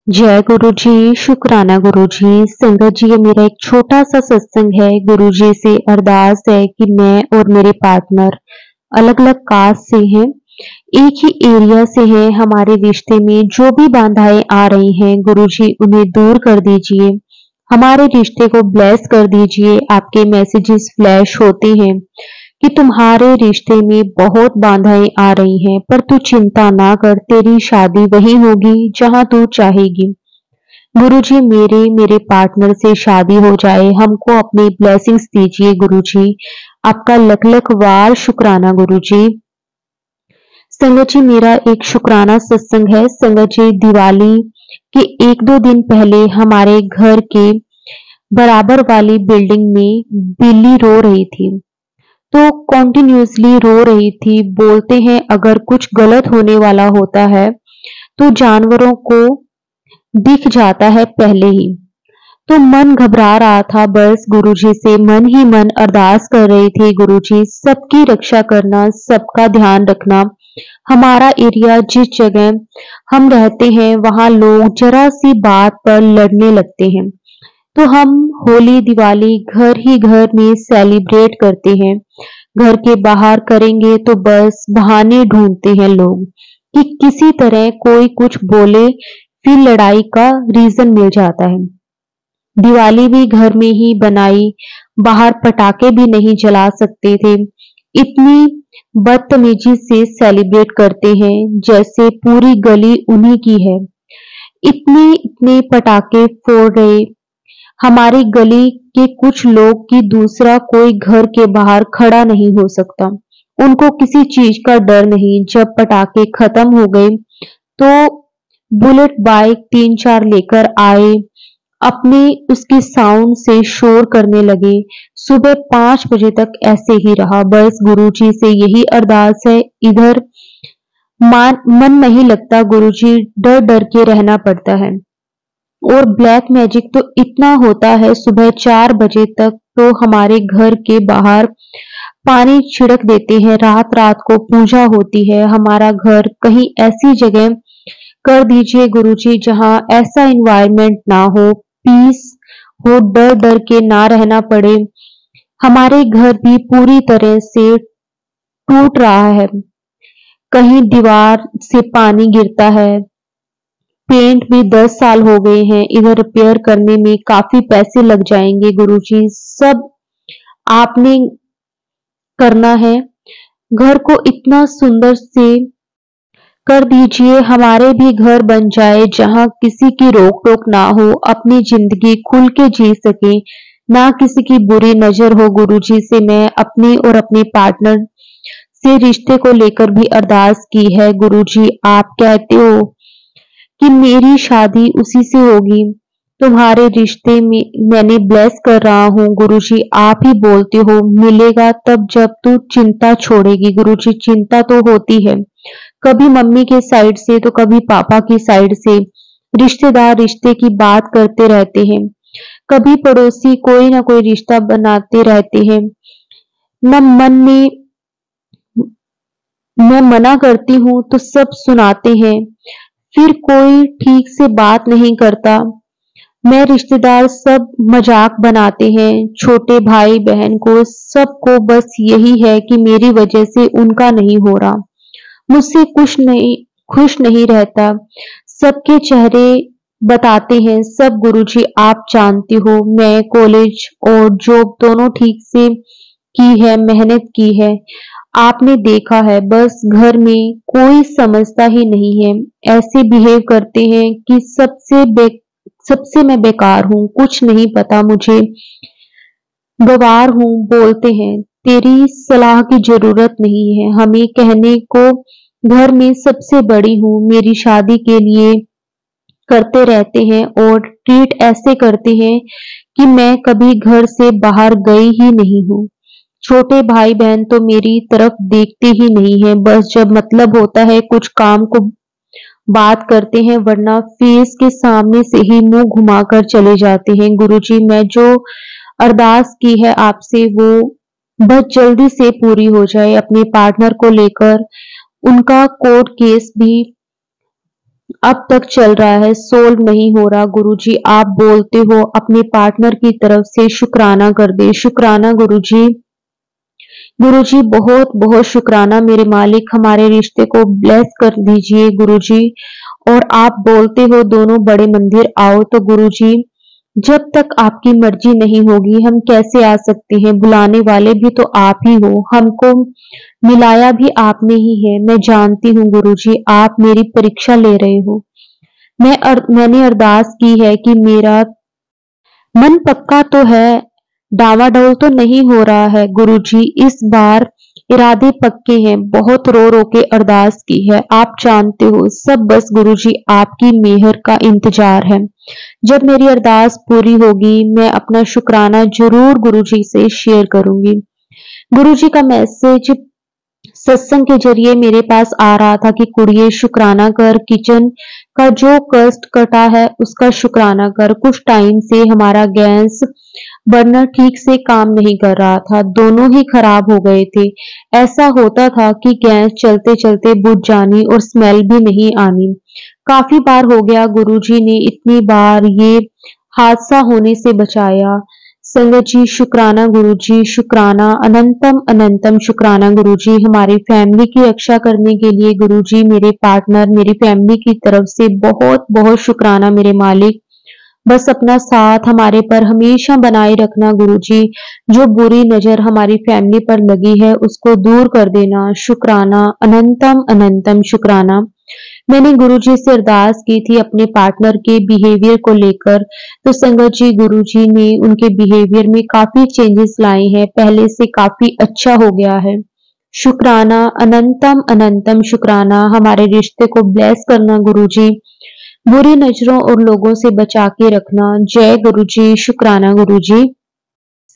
जय गुरु जी, शुक्राना गुरु जी। संगत जी, ये मेरा एक छोटा सा सत्संग है। गुरु जी से अरदास है कि मैं और मेरे पार्टनर अलग अलग कास्ट से हैं, एक ही एरिया से हैं। हमारे रिश्ते में जो भी बाधाएं आ रही हैं गुरु जी उन्हें दूर कर दीजिए, हमारे रिश्ते को ब्लेस कर दीजिए। आपके मैसेजेस फ्लैश होते हैं कि तुम्हारे रिश्ते में बहुत बाधाएं आ रही हैं, पर तू चिंता ना कर, तेरी शादी वही होगी जहां तू चाहेगी। गुरुजी, मेरे मेरे पार्टनर से शादी हो जाए, हमको अपनी ब्लेसिंग्स दीजिए गुरुजी। आपका लख लख वार शुक्राना गुरुजी। संगत जी, मेरा एक शुक्राना सत्संग है। संगत जी, दिवाली के एक दो दिन पहले हमारे घर के बराबर वाली बिल्डिंग में बिल्ली रो रही थी, तो कॉन्टिन्यूसली रो रही थी। बोलते हैं अगर कुछ गलत होने वाला होता है तो जानवरों को दिख जाता है पहले ही। तो मन घबरा रहा था, बस गुरुजी से मन ही मन अरदास कर रही थी, गुरुजी सबकी रक्षा करना, सबका ध्यान रखना। हमारा एरिया जिस जगह हम रहते हैं वहां लोग जरा सी बात पर लड़ने लगते हैं, तो हम होली दिवाली घर ही घर में सेलिब्रेट करते हैं। घर के बाहर करेंगे तो बस बहाने ढूंढते हैं लोग कि किसी तरह कोई कुछ बोले, फिर लड़ाई का रीजन मिल जाता है। दिवाली भी घर में ही बनाई, बाहर पटाखे भी नहीं जला सकते थे। इतनी बदतमीजी से सेलिब्रेट करते हैं जैसे पूरी गली उन्हीं की है। इतने इतने पटाखे फोड़ रहे, हमारी गली के कुछ लोग कि दूसरा कोई घर के बाहर खड़ा नहीं हो सकता। उनको किसी चीज का डर नहीं। जब पटाखे खत्म हो गए तो बुलेट बाइक तीन चार लेकर आए, अपने उसके साउंड से शोर करने लगे। सुबह 5 बजे तक ऐसे ही रहा। बस गुरुजी से यही अरदास है, इधर मन नहीं लगता गुरुजी, डर डर के रहना पड़ता है। और ब्लैक मैजिक तो इतना होता है, सुबह 4 बजे तक तो हमारे घर के बाहर पानी छिड़क देते हैं। रात रात को पूजा होती है। हमारा घर कहीं ऐसी जगह कर दीजिए गुरुजी जहां ऐसा इन्वायरमेंट ना हो, पीस हो, डर डर के ना रहना पड़े। हमारे घर भी पूरी तरह से टूट रहा है, कहीं दीवार से पानी गिरता है। पेंट भी 10 साल हो गए हैं, इधर रिपेयर करने में काफी पैसे लग जाएंगे गुरुजी। सब आपने करना है। घर को इतना सुंदर से कर दीजिए, हमारे भी घर बन जाए जहां किसी की रोक टोक ना हो, अपनी जिंदगी खुल के जी सके, ना किसी की बुरी नजर हो। गुरुजी से मैं अपने और अपने पार्टनर से रिश्ते को लेकर भी अरदास की है। गुरुजी, आप कहते हो कि मेरी शादी उसी से होगी, तुम्हारे रिश्ते में मैंने ब्लेस कर रहा हूँ। गुरुजी, आप ही बोलते हो मिलेगा तब जब तू चिंता छोड़ेगी। गुरुजी, चिंता तो होती है, कभी मम्मी के साइड से तो कभी पापा की साइड से। रिश्तेदार रिश्ते की बात करते रहते हैं, कभी पड़ोसी कोई ना कोई रिश्ता बनाते रहते हैं। न मन में मैं मना करती हूँ तो सब सुनाते हैं, फिर कोई ठीक से बात नहीं करता। मैं रिश्तेदार सब मजाक बनाते हैं, छोटे भाई बहन को सबको बस यही है कि मेरी वजह से उनका नहीं हो रहा, मुझसे कुछ नहीं खुश नहीं रहता। सबके चेहरे बताते हैं सब। गुरुजी, आप जानते हो मैं कॉलेज और जॉब दोनों ठीक से की है, मेहनत की है, आपने देखा है। बस घर में कोई समझता ही नहीं है, ऐसे बिहेव करते हैं कि सबसे मैं बेकार हूँ, कुछ नहीं पता मुझे, गवार हूँ। बोलते हैं तेरी सलाह की जरूरत नहीं है, हमें कहने को घर में सबसे बड़ी हूँ। मेरी शादी के लिए करते रहते हैं और ट्रीट ऐसे करते हैं कि मैं कभी घर से बाहर गई ही नहीं हूँ। छोटे भाई बहन तो मेरी तरफ देखते ही नहीं है, बस जब मतलब होता है कुछ काम को बात करते हैं, वरना फेस के सामने से ही मुंह घुमाकर चले जाते हैं। गुरुजी, मैं जो अरदास की है आपसे वो बस जल्दी से पूरी हो जाए। अपने पार्टनर को लेकर उनका कोर्ट केस भी अब तक चल रहा है, सोल्व नहीं हो रहा। गुरुजी आप बोलते हो अपने पार्टनर की तरफ से शुक्राना कर दे। शुक्राना गुरुजी। गुरुजी बहुत बहुत शुक्राना मेरे मालिक, हमारे रिश्ते को ब्लेस कर दीजिए गुरुजी। और आप बोलते हो दोनों बड़े मंदिर आओ, तो गुरुजी जब तक आपकी मर्जी नहीं होगी हम कैसे आ सकते हैं? बुलाने वाले भी तो आप ही हो, हमको मिलाया भी आपने ही है। मैं जानती हूँ गुरुजी आप मेरी परीक्षा ले रहे हो। मैंने अरदास की है कि मेरा मन पक्का तो है, डावाडोल तो नहीं हो रहा है गुरुजी। इस बार इरादे पक्के हैं। बहुत रो रो के अरदास की है, आप जानते हो सब, बस गुरुजी आपकी मेहर का इंतजार है। जब मेरी अरदास पूरी होगी मैं अपना शुक्राना जरूर गुरुजी से शेयर करूंगी। गुरुजी का मैसेज सत्संग के जरिए मेरे पास आ रहा था कि कुड़िए शुक्राना कर, किचन का जो कष्ट कटा है उसका शुक्राना कर। कुछ टाइम से हमारा गैस बर्नर ठीक से काम नहीं कर रहा था, दोनों ही खराब हो गए थे। ऐसा होता था कि गैस चलते चलते बुझ जानी और स्मेल भी नहीं आनी। काफी बार हो गया, गुरुजी ने इतनी बार ये हादसा होने से बचाया। संगत जी शुक्राना गुरुजी, शुक्राना, अनंतम अनंतम शुक्राना गुरुजी। हमारी फैमिली की रक्षा करने के लिए गुरुजी मेरे पार्टनर, मेरी फैमिली की तरफ से बहुत बहुत शुक्राना मेरे मालिक। बस अपना साथ हमारे पर हमेशा बनाए रखना गुरुजी। जो बुरी नजर हमारी फैमिली पर लगी है उसको दूर कर देना। शुक्राना, अनंतम अनंतम शुक्राना। मैंने गुरुजी से अरदास की थी अपने पार्टनर के बिहेवियर को लेकर, तो संगत जी गुरुजी ने उनके बिहेवियर में काफी चेंजेस लाए हैं, पहले से काफी अच्छा हो गया है। शुक्राना, अनंतम अनंतम शुक्राना। हमारे रिश्ते को ब्लेस करना गुरुजी, बुरी नजरों और लोगों से बचा के रखना। जय गुरुजी, शुक्राना गुरुजी।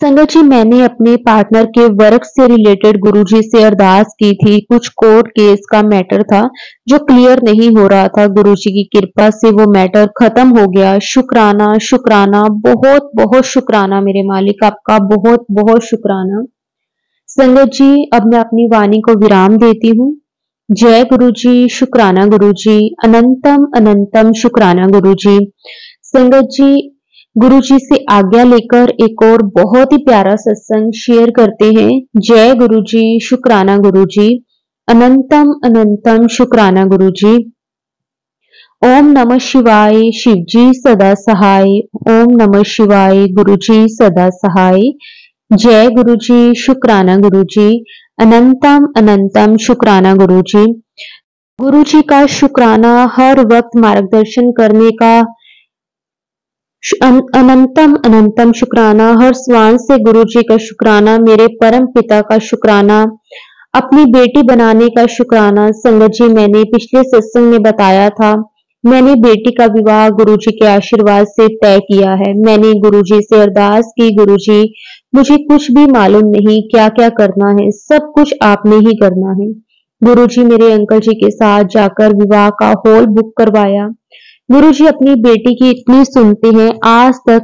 संगत जी मैंने अपने पार्टनर के वर्क से रिलेटेड गुरुजी से अरदास की थी। कुछ कोर्ट केस का मैटर था जो क्लियर नहीं हो रहा था, गुरुजी की कृपा से वो मैटर खत्म हो गया। शुक्राना शुक्राना, बहुत बहुत शुक्राना मेरे मालिक, आपका बहुत बहुत शुक्राना। संगत जी अब मैं अपनी वाणी को विराम देती हूँ। जय गुरुजी, शुक्राना गुरुजी, अनंतम अनंतम शुक्राना गुरुजी। संगत जी गुरुजी से आज्ञा लेकर एक और बहुत ही प्यारा सत्संग शेयर करते हैं। जय गुरुजी, शुक्राना गुरुजी, अनंतम अनंतम शुक्राना गुरुजी। ओम नमः शिवाय, शिवजी सदा सहाय। ओम नमः शिवाय, गुरुजी सदा सहाय। जय गुरुजी, शुक्राना गुरुजी, अनंतम अनंतम शुक्राना गुरुजी। गुरुजी का शुक्राना हर वक्त मार्गदर्शन करने का अनंतम अनंतम शुक्राना। हर श्वास से गुरुजी का शुक्राना। मेरे परम पिता का शुक्राना। अपनी बेटी बनाने का शुक्राना। संगत जी मैंने पिछले सत्संग में बताया था, मैंने बेटी का विवाह गुरुजी के आशीर्वाद से तय किया है। मैंने गुरुजी से अरदास की, गुरुजी मुझे कुछ भी मालूम नहीं क्या क्या करना है, सब कुछ आपने ही करना है। गुरुजी मेरे अंकल जी के साथ जाकर विवाह का हॉल बुक करवाया। गुरुजी अपनी बेटी की इतनी सुनते हैं, आज तक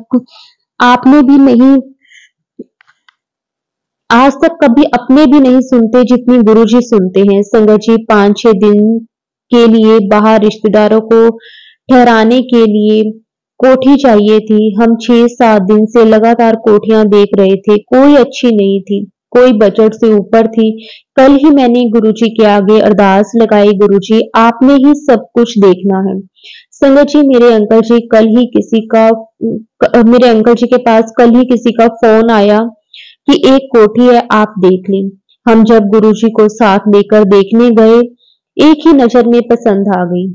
कभी अपने भी नहीं सुनते जितनी गुरुजी सुनते हैं। संगत जी 5-6 दिन के लिए बाहर रिश्तेदारों को ठहराने के लिए कोठी चाहिए थी। हम 6-7 दिन से लगातार कोठियां देख रहे थे, कोई अच्छी नहीं थी, कोई बजट से ऊपर थी। कल ही मैंने गुरुजी के आगे अरदास लगाई, गुरुजी आपने ही सब कुछ देखना है। संगत जी मेरे अंकल जी के पास कल ही किसी का फोन आया कि एक कोठी है, आप देख लें। हम जब गुरुजी को साथ लेकर देखने गए, एक ही नजर में पसंद आ गई।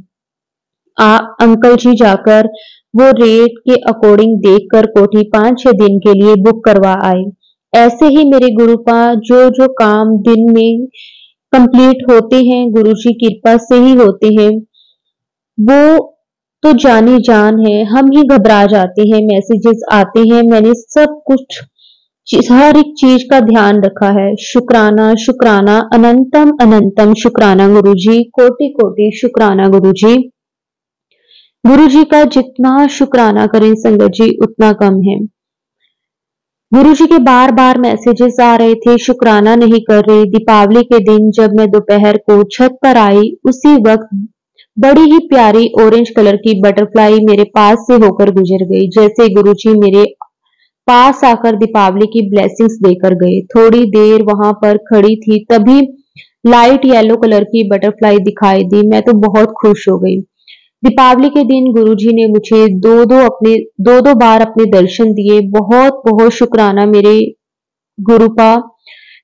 अंकल जी जाकर वो रेट के अकॉर्डिंग देखकर कोठी 5-6 दिन के लिए बुक करवा आए। ऐसे ही मेरे गुरुपा जो जो काम दिन में कंप्लीट होते हैं गुरुजी की कृपा से ही होते हैं, वो तो जानी जान है, हम ही घबरा जाते हैं। मैसेजेस आते हैं, मैंने सब कुछ हर एक चीज का ध्यान रखा है। शुक्राना शुक्राना, अनंतम अनंतम शुक्राना गुरुजी, कोटि कोटि शुक्राना गुरुजी। गुरुजी का जितना शुक्राना करें संगत जी उतना कम है। गुरुजी के बार बार मैसेजेस आ रहे थे, शुक्राना नहीं कर रहे। दीपावली के दिन जब मैं दोपहर को छत पर आई, उसी वक्त बड़ी ही प्यारी ऑरेंज कलर की बटरफ्लाई मेरे पास से होकर गुजर गई, जैसे गुरुजी मेरे पास आकर दीपावली की ब्लेसिंग्स देकर गए। थोड़ी देर वहां पर खड़ी थी, तभी लाइट येलो कलर की बटरफ्लाई दिखाई दी। मैं तो बहुत खुश हो गई। दीपावली के दिन गुरुजी ने मुझे दो दो बार अपने दर्शन दिए। बहुत बहुत शुक्राना मेरे गुरुपा।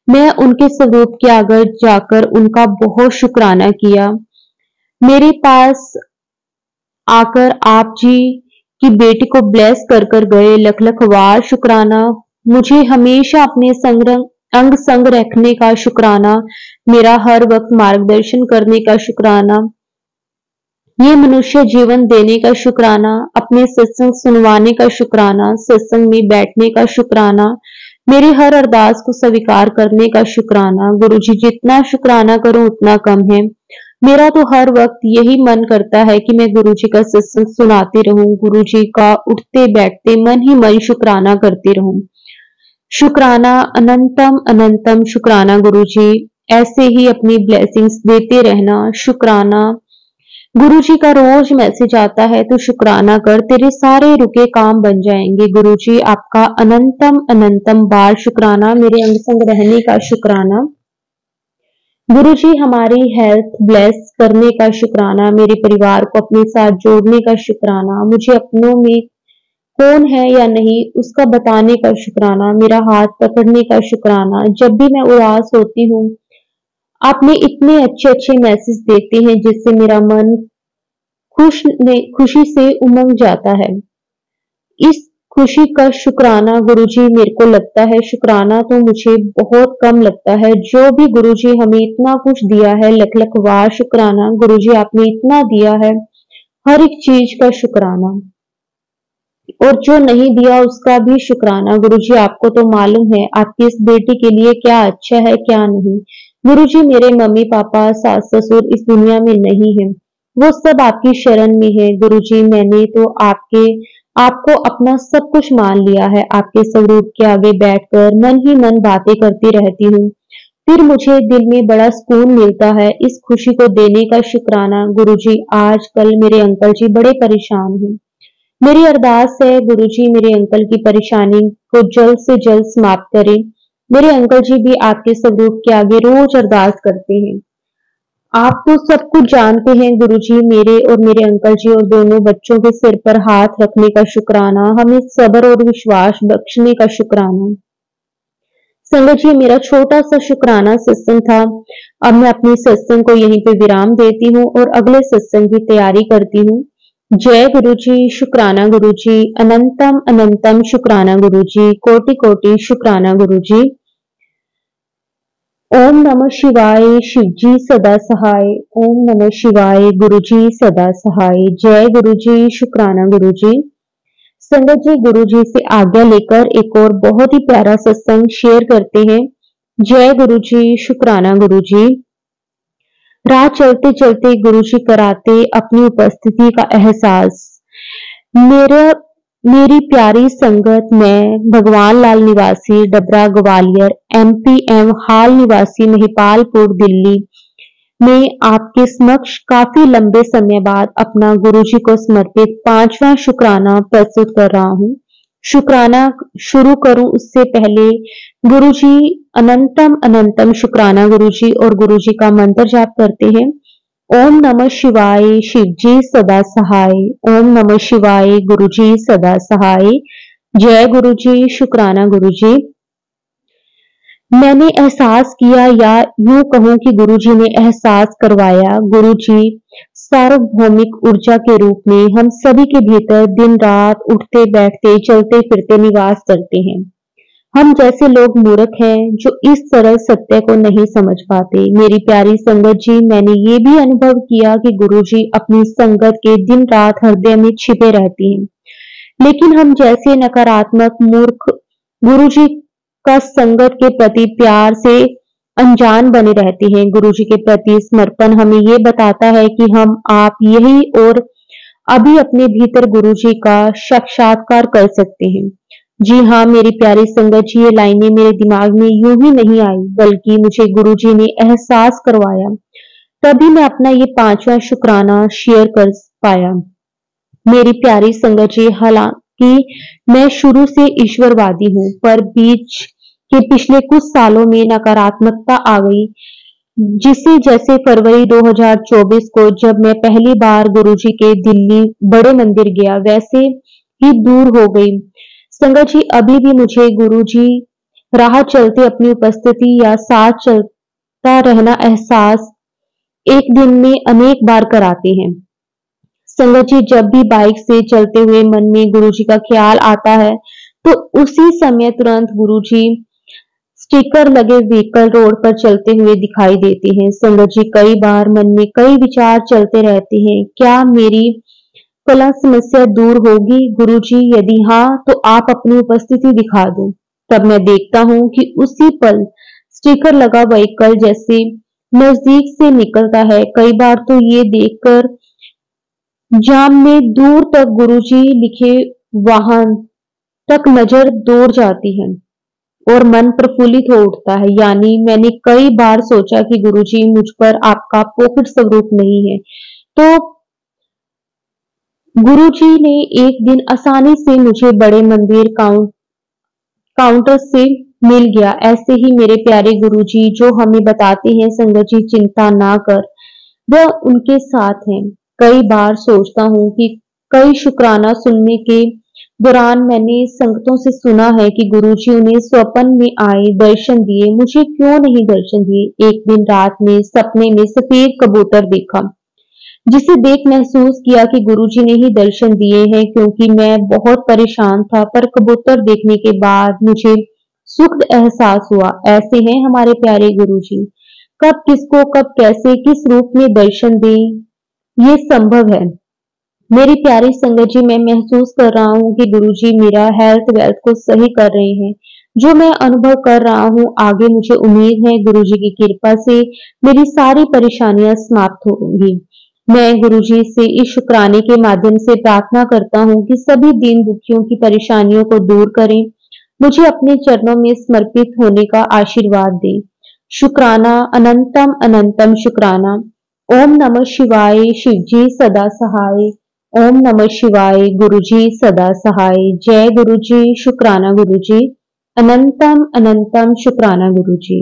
मैं उनके स्वरूप के आगे जाकर उनका बहुत शुक्राना किया। मेरे पास आकर आप जी की बेटी को ब्लेस कर कर गए। लख लख वार शुक्राना। मुझे हमेशा अपने अंग संग रखने का शुक्राना। मेरा हर वक्त मार्गदर्शन करने का शुक्राना। ये मनुष्य जीवन देने का शुक्राना। अपने सत्संग सुनवाने का शुक्राना। सत्संग में बैठने का शुक्राना। मेरी हर अरदास को स्वीकार करने का शुक्राना। गुरुजी, जितना शुक्राना करूं उतना कम है। मेरा तो हर वक्त यही मन करता है कि मैं गुरुजी का सत्संग सुनाती रहूं, गुरुजी का उठते बैठते मन ही मन शुक्राना करती रहूं। शुक्राना, अनंतम अनंतम शुक्राना गुरुजी। ऐसे ही अपनी ब्लेसिंग्स देते रहना। शुक्राना। गुरुजी का रोज मैसेज आता है तो शुक्राना कर, तेरे सारे रुके काम बन जाएंगे। गुरुजी, आपका अनंतम अनंतम बार शुक्राना। मेरे अंग संग रहने का शुक्राना। गुरुजी, हमारी हेल्थ ब्लेस करने का शुक्राना। मेरे परिवार को अपने साथ जोड़ने का शुक्राना। मुझे अपनों में कौन है या नहीं उसका बताने का शुक्राना। मेरा हाथ पकड़ने का शुक्राना। जब भी मैं उदास होती हूँ, आपने इतने अच्छे अच्छे मैसेज देते हैं जिससे मेरा मन खुशी से उमंग जाता है। इस खुशी का शुक्राना गुरुजी मेरे को लगता है, शुक्राना तो मुझे बहुत कम लगता है। जो भी गुरुजी हमें इतना कुछ दिया है, लख लख वार शुक्राना। गुरुजी, आपने इतना दिया है, हर एक चीज का शुक्राना। और जो नहीं दिया उसका भी शुक्राना। गुरुजी, आपको तो मालूम है आपकी इस बेटी के लिए क्या अच्छा है क्या नहीं। गुरुजी, मेरे मम्मी पापा सास ससुर इस दुनिया में नहीं है, वो सब आपकी शरण में है। गुरुजी, मैंने तो आपको अपना सब कुछ मान लिया है। आपके स्वरूप के आगे बैठकर मन ही मन बातें करती रहती हूँ, फिर मुझे दिल में बड़ा सुकून मिलता है। इस खुशी को देने का शुक्राना। गुरुजी, आजकल मेरे अंकल जी बड़े परेशान हैं। मेरी अरदास है गुरुजी मेरे अंकल की परेशानी को जल्द से जल्द समाप्त करें। मेरे अंकल जी भी आपके स्वरूप के आगे रोज अरदास करते हैं। आप तो सब कुछ जानते हैं गुरुजी। मेरे और मेरे अंकल जी और दोनों बच्चों के सिर पर हाथ रखने का शुक्राना। हमें सब्र और विश्वास बख्शने का शुक्राना। संगत जी, मेरा छोटा सा शुक्राना सत्संग था। अब मैं अपनी सत्संग को यहीं पे विराम देती हूँ और अगले सत्संग की तैयारी करती हूँ। जय गुरुजी, शुक्राना गुरुजी, अनंतम अनंतम शुक्राना गुरुजी, कोटि कोटि शुक्राना गुरुजी। ओम नमः शिवाय। शिवजी सदा सहाय। ओम नमः शिवाय। गुरुजी सदा सहाय। जय गुरुजी, शुक्राना गुरुजी। संगत जी, गुरुजी से आज्ञा लेकर एक और बहुत ही प्यारा सत्संग शेयर करते हैं। जय गुरुजी, शुक्राना गुरुजी। राह चलते चलते गुरुजी कराते अपनी उपस्थिति का एहसास। मेरा मेरी प्यारी संगत, मैं भगवान लाल निवासी डबरा ग्वालियर एमपीएम हाल निवासी महिपालपुर दिल्ली में आपके समक्ष काफी लंबे समय बाद अपना गुरुजी को समर्पित 5वां शुक्राना प्रस्तुत कर रहा हूँ। शुक्राना शुरू करूं उससे पहले गुरुजी अनंतम अनंतम शुक्राना गुरुजी और गुरुजी का मंत्र जाप करते हैं। ओम नमः शिवाय। शिवजी सदा सहाय। ओम नमः शिवाय। गुरुजी सदा सहाय। जय गुरुजी, शुक्राना गुरुजी। मैंने एहसास किया या यूं कहूं कि गुरुजी ने एहसास करवाया। गुरुजी सार्वभौमिक ऊर्जा के रूप में हम सभी के भीतर दिन रात उठते बैठते चलते फिरते निवास करते हैं। हम जैसे लोग मूर्ख हैं जो इस सरल सत्य को नहीं समझ पाते। मेरी प्यारी संगत जी, मैंने ये भी अनुभव किया कि गुरुजी अपनी संगत के दिन रात हृदय में छिपे रहते हैं, लेकिन हम जैसे नकारात्मक मूर्ख गुरुजी का संगत के प्रति प्यार से अनजान बने रहते हैं। गुरुजी के प्रति समर्पण हमें ये बताता है कि हम आप यही और अभी अपने भीतर गुरुजी का साक्षात्कार कर सकते हैं। जी हाँ मेरी प्यारी संगत जी, ये लाइनें मेरे दिमाग में यूं ही नहीं आई, बल्कि मुझे गुरुजी ने एहसास करवाया। तभी मैं अपना ये 5वां शुक्राना शेयर कर पाया। मेरी प्यारी संगत जी, हालांकि मैं शुरू से ईश्वरवादी हूँ, पर बीच के पिछले कुछ सालों में नकारात्मकता आ गई, जिसे जैसे फरवरी 2024 को जब मैं पहली बार गुरुजी के दिल्ली बड़े मंदिर गया, वैसे ही दूर हो गई। संगत जी, अभी भी मुझे गुरुजी राह चलते अपनी उपस्थिति या साथ चलता रहना एहसास एक दिन में अनेक बार कराते हैं। संगत जी, जब भी बाइक से चलते हुए मन में गुरुजी का ख्याल आता है, तो उसी समय तुरंत गुरुजी स्टिकर लगे व्हीकल रोड पर चलते हुए दिखाई देते हैं। संगत जी, कई बार मन में कई विचार चलते रहते हैं, क्या मेरी कलह समस्या दूर होगी गुरुजी? यदि हाँ, तो आप अपनी उपस्थिति दिखा दो। तब मैं देखता हूँ कि उसी पल स्टिकर लगा व्हीकल जैसे नजदीक से निकलता है। कई बार तो ये देखकर जाम में दूर तक गुरुजी लिखे वाहन तक नजर दौड़ जाती है और मन प्रफुल्लित हो उठता है। यानी मैंने कई बार सोचा कि गुरुजी, मुझ पर आपका पॉकेट स्वरूप नहीं है, तो गुरुजी ने एक दिन आसानी से मुझे बड़े मंदिर काउंटर से मिल गया। ऐसे ही मेरे प्यारे गुरुजी जो हमें बताते हैं, संगत जी, चिंता ना कर, वह उनके साथ हैं। कई बार सोचता हूँ कि कई शुक्राना सुनने के दौरान मैंने संगतों से सुना है कि गुरुजी उन्हें स्वप्न में आए, दर्शन दिए। मुझे क्यों नहीं दर्शन दिए? एक दिन रात में सपने में सफेद कबूतर देखा, जिसे देख महसूस किया कि गुरुजी ने ही दर्शन दिए हैं, क्योंकि मैं बहुत परेशान था। पर कबूतर देखने के बाद मुझे सुखद एहसास हुआ। ऐसे हैं हमारे प्यारे गुरुजी, कब किसको, कब कैसे, किस रूप में दर्शन दें, ये संभव है। मेरी प्यारी संगत जी, मैं महसूस कर रहा हूँ कि गुरुजी मेरा हेल्थ वेल्थ को सही कर रहे हैं। जो मैं अनुभव कर रहा हूँ, आगे मुझे उम्मीद है गुरुजी की कृपा से मेरी सारी परेशानियां समाप्त होंगी। मैं गुरुजी से इस शुक्राने के माध्यम से प्रार्थना करता हूँ कि सभी दीन दुखियों की परेशानियों को दूर करें, मुझे अपने चरणों में समर्पित होने का आशीर्वाद दें। शुक्राना, अनंतम अनंतम शुक्राना। ओम नमः शिवाय, शिवजी सदा सहाय। ओम नमः शिवाय, गुरुजी सदा सहाय। जय गुरुजी, शुक्राना गुरुजी, अनंतम अनंतम शुक्राना गुरुजी।